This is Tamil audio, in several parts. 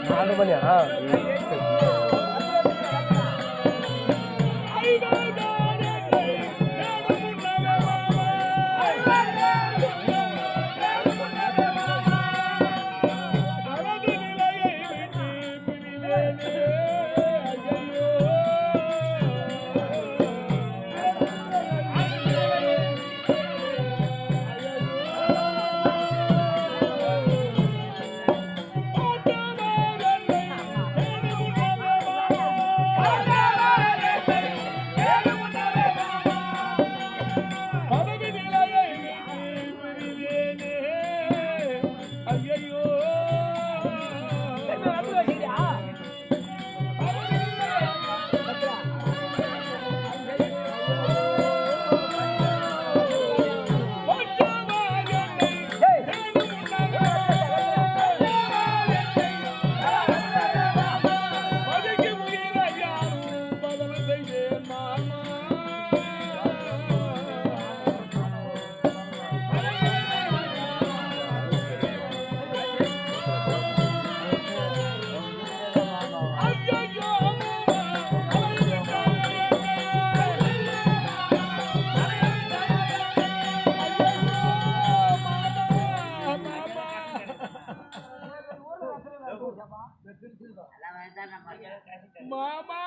4 மணியா? மாமா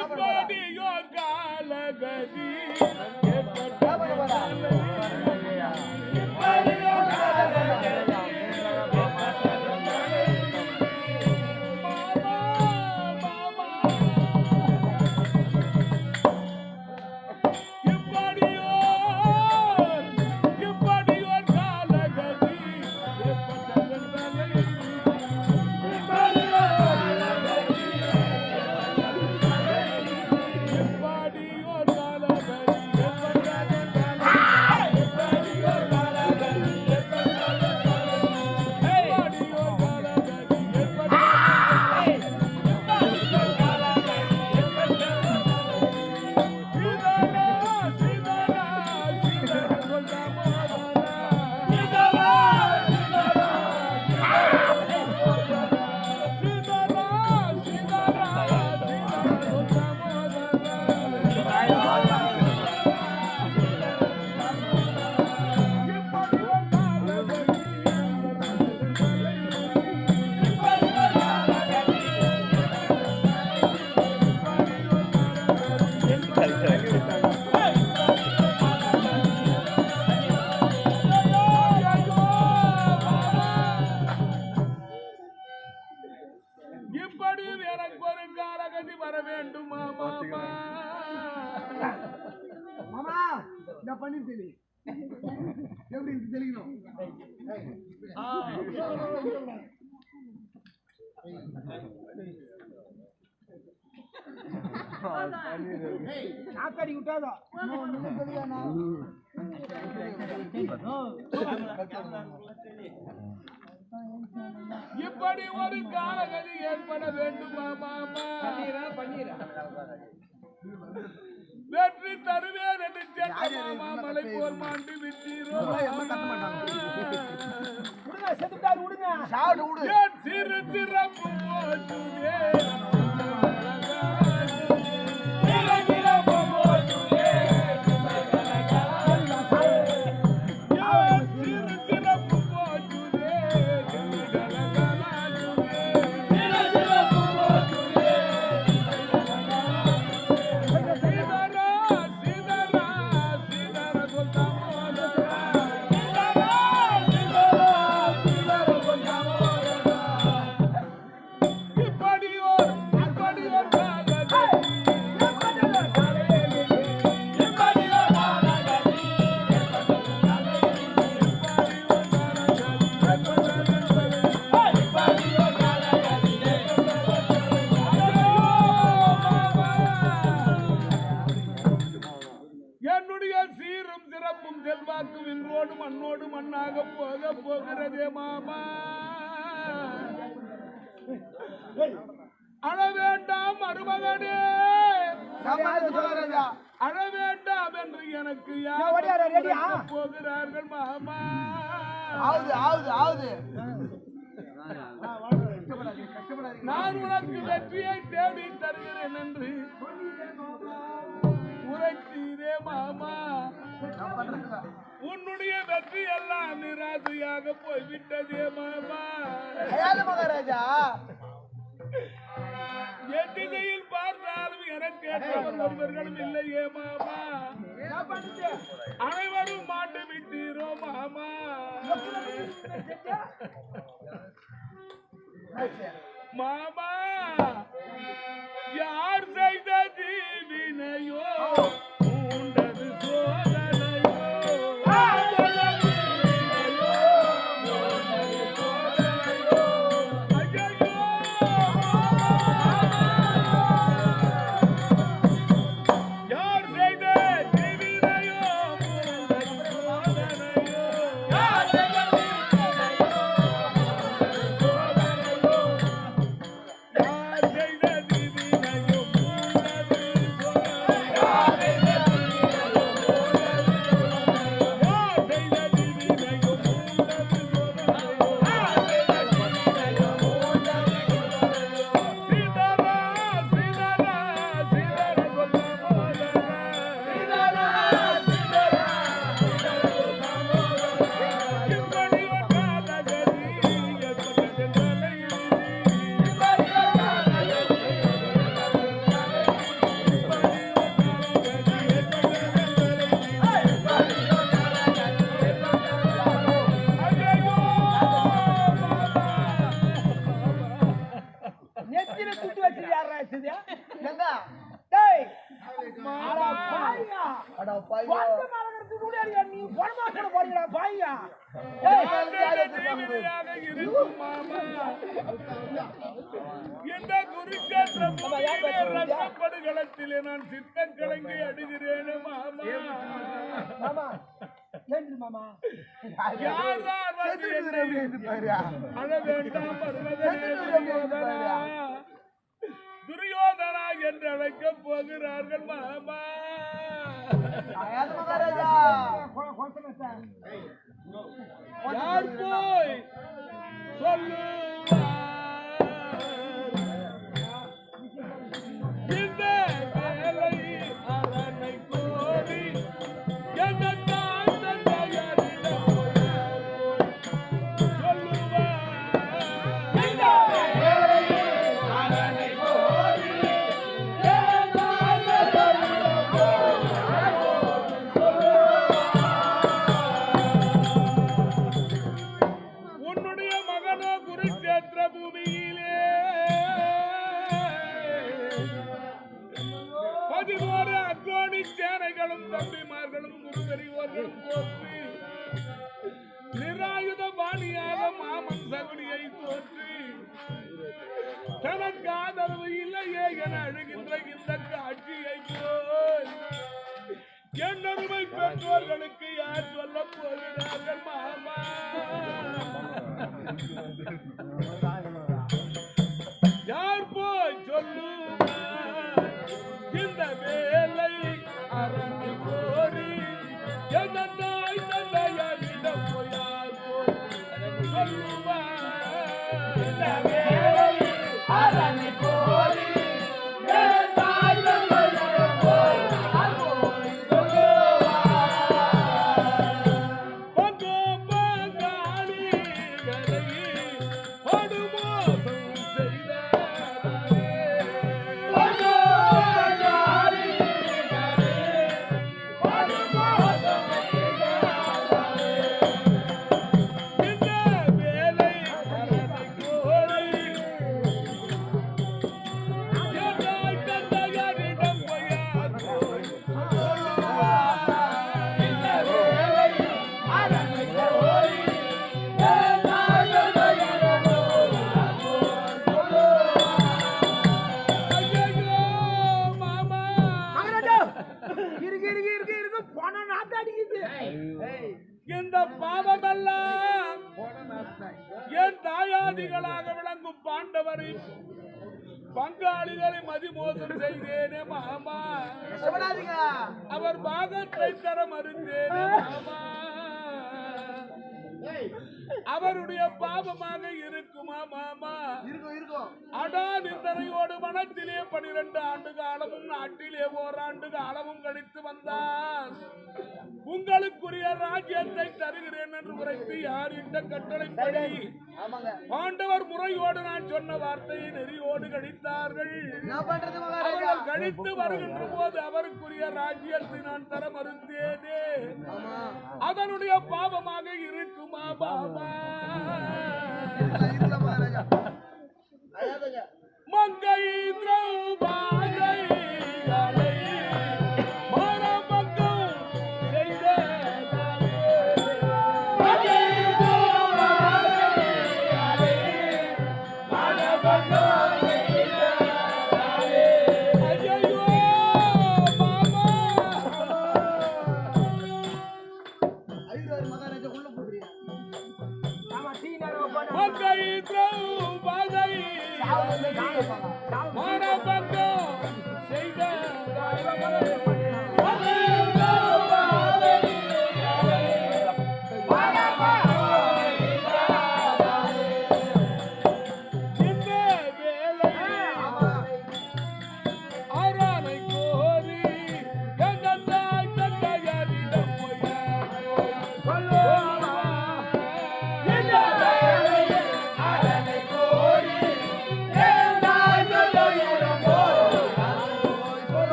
எப்படியோ காலகதி இப்படியும் எனக்கு ஒரு காலகதி வர வேண்டும் மாமா. மாமா நான் பண்ணி தெரியும் எப்படி தெரியணும். நாக்கடி விட்டாதோ இப்படி ஒரு காலகதி ஏற்பட வேண்டுமா மாமா? வெற்றி தருவேன் என்று சென்ற மாமா மலை போல் மாண்டு விட்டீரோ. சிறு சிறப்பு போச்சுவே செல்வாக்கு விண்ணோடு மண்ணோடு மண்ணாக போக போகிறதே மாமா. அழ வேண்டாம் மருமகனே, அழ வேண்டாம் என்று எனக்கு யார் போகிறார்கள் மாமா. ஆவுது ஆவுது ஆவுது நான் உனக்கு வெற்றியை தேடி தருகிறேன் என்று உரைத்தீரே மாமா. உன்னுடைய வெற்றி எல்லாம் நிராசையாக போய்விட்டதே மாமா. மகாராஜா எதிரையில் பார்த்தாலும் எனக்கு ஏற்றவர் ஒருவர்களும் இல்லையே மாமா. அனைவரும் மாட்டு விட்டீரோ மாமா. மாமா யார் செய்த தீவினையோ உண்டது சோதனையோ. இந்த குருக்கேற்ற ரசப்படுகளத்திலே நான் சித்தம் கலங்கி அடுகிறேன் மாமா. துரியோதனா என்று அழைக்கப் போகிறார்கள் மாமா. யார் போய் சொல்லுவார் இந்த வேலை அரனை கோரி என்ன தம்பிமார்களும் குருபெரியோர்களும் தோற்று நிராயுத பாணியாக மாமன் சகுனியை தோற்று தனக்கு ஆதரவு இல்லையே என அழுகின்ற இந்த காட்சியை போல் என்னருமை பெற்றோர்களுக்கு யார் சொல்ல போகிறார்கள் மாமா. யார் போய் சொல்லுவார் இந்த வேலை அரணை கோரி என் தாய் தந்தையரிடம் போயார் போய் சொல்லுவார் இந்த வேலை அரணை கோரி என் தாய் தந்தையரிடம் போயார் போய் சொல்லுவார். பங்கோ பங்காளி வேலை படுமோசம் செய்தாரே. பங்கோ பங்காளி இந்த பாவமெல்லாம் என் தாயாதிகளாக விளங்கும் பாண்டவரை பங்காளிகளை மதிமோசம் செய்தேனே மாமா. அவர் பாகத்தை தர மறுத்தேனே மாமா. அவருடைய பாவமாக இருக்குமா மாமா? இருக்கும் இருக்கும். அடா நிந்தனையோடு மனத்திலே 12 ஆண்டு காலமும் நாட்டிலே ஓராண்டு காலமும் கழித்து வந்தார். உங்களுக்குரிய ராஜ்யத்தை தருகிறேன் என்று உரைத்து யார் இந்த கட்டளைப்படி ஆமாங்க. பாண்டவர் முறையோடு நான் சொன்ன வார்த்தையை நெறியோடு கழித்தார்கள். என்ன பண்றது மகாராஜா? அவர்கள் கழித்து வருகின்ற போது அவருக்குரிய ராஜ்யத்தை நான் தர மறுத்தேனே. ஆமா. அதனுடைய பாவமாக இருக்குமா பாபா? இருக்கலாம் மகாராஜா. அழாதீங்க. மங்கை திரௌபதிகளை மரபங்கம் செய்ததாலே. மங்கை திரௌபதிகளை மரபங்கம் செய்ததாலே. ஐயையோ மாமா. ஐயோ மகாராஜா உள்ள போடுறியா? மங்கை திரௌபதிகளை மரபங்கம் செய்ததாலே.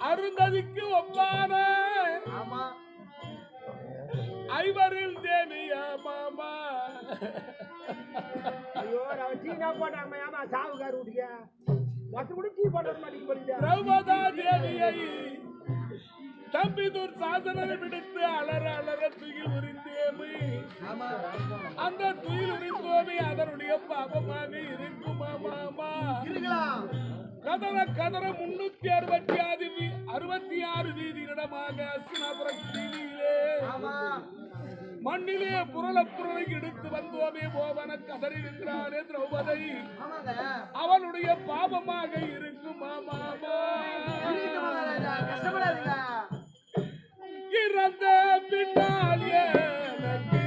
அருந்ததிக்கு ஒப்பான ஆமா. ஐவரில் தேவியா மாமா. ஐயோ நான் டீ நான் போட்டாங்க ஏமா சாவுகார் விட்டுக்க மொத்த கூட டீ போடுறது மாட்டேங்க போறீங்க. திரௌபதா தேவியை தம்பிதூர் சாசனரை விடுத்து அலற அலற துயில் உரிந்தேமி. ஆமா. அந்த துயில் உரிந்தோமி அதனுடைய பாபமாக இருக்குமா மாமா? இருக்கலாம். கதற கதற 366 வீதியிடமாக அஸ்தினாபுரம் வீதியிலே ஆமா. மண்ணிலே புரள புரளை எடுத்து வந்தோமே போவன கதறி நின்றானே திரௌபதி. ஆமாங்க. அவனுடைய பாவமாக இருக்குமா மாமா? இருக்கு மகாராஜா. கஷ்டப்படாதீங்க. இறந்த பின்னால் எனக்கு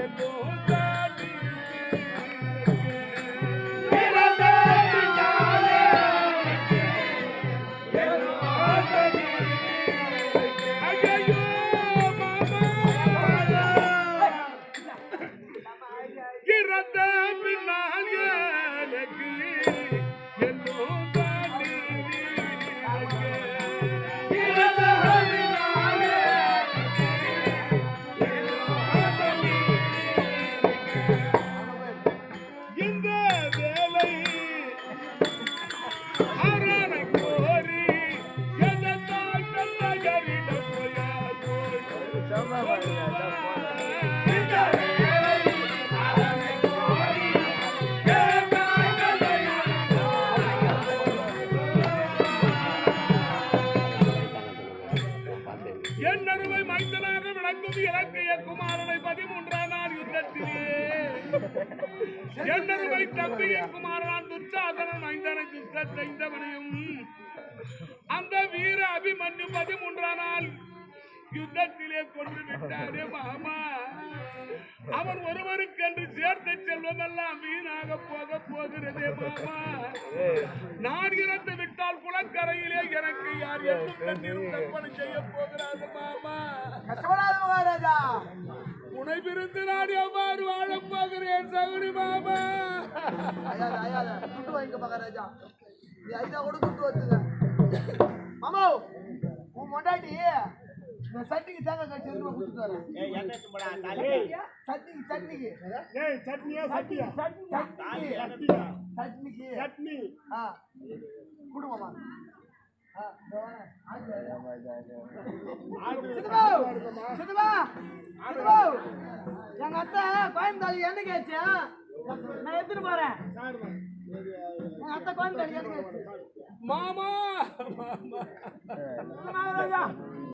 என்னோ தாடி. இறந்த பின்னால் எனக்கு என்னோ தாடி. ஐயையோ மாமா. இறந்த பின்னால் எனக்கு என்னோ தாடி. இறந்த இந்த வேலை அரணை கோரி எதனால் தந்தகரிடம் போயாதோ. இந்த வேலை அரணை கோரி எதனால் தந்தகரிடம் என்னருவை மைந்தனாக விளங்கும் இலங்கைய குமாரனை 13ஆம் நாள் யுத்தத்திலே என்னருவை தம்பியின் குமாரன் துச்சாதனன் மைந்தனை துஷ்டத்தை செய்தவனையும் அந்த வீர அபிமன்யு 13ஆம் நாள் யுத்தத்திலே கொண்டு விட்டாரே மாமா. அவன் ஒருவருக்கென்று சேர்த்த செல்வம் எல்லாம் வீணாக போகிறதே மாமா. நான் இறந்து விட்டால் குளக்கரையிலே எனக்கு யார் எதுவும் தண்ணீரும் கற்பனை செய்ய போகிறார்கள் மாமா. கஷ்டப்படாத மகாராஜா. உனை பிரிந்து நான் எவ்வாறு வாழப் போகிறேன் சகுனி மாமா. அயாத அயாத துட்டு வாங்கிக்க மகாராஜா. நீ ஐதா கூட துட்டு வச்சுங்க. மாமா உன் மொண்டாட்டி இந்த சட்னிக்கு தேங்காய் கட்சி எதுவும் கொடுத்துட்டு வரேன். சட்னிக்கு சட்னிக்கு சட்னியா சட்டியா சட்னிக்கு சட்னி ஆ குடும்பமா எங்க அத்தை கோயம்புத்தாலி என்னைக்கு ஆச்சு? நான் எடுத்துட்டு போறேன். எங்க அத்தை கோயம்புத்தாலி என்னைக்கு ஆச்சு? மாமா மகாராஜா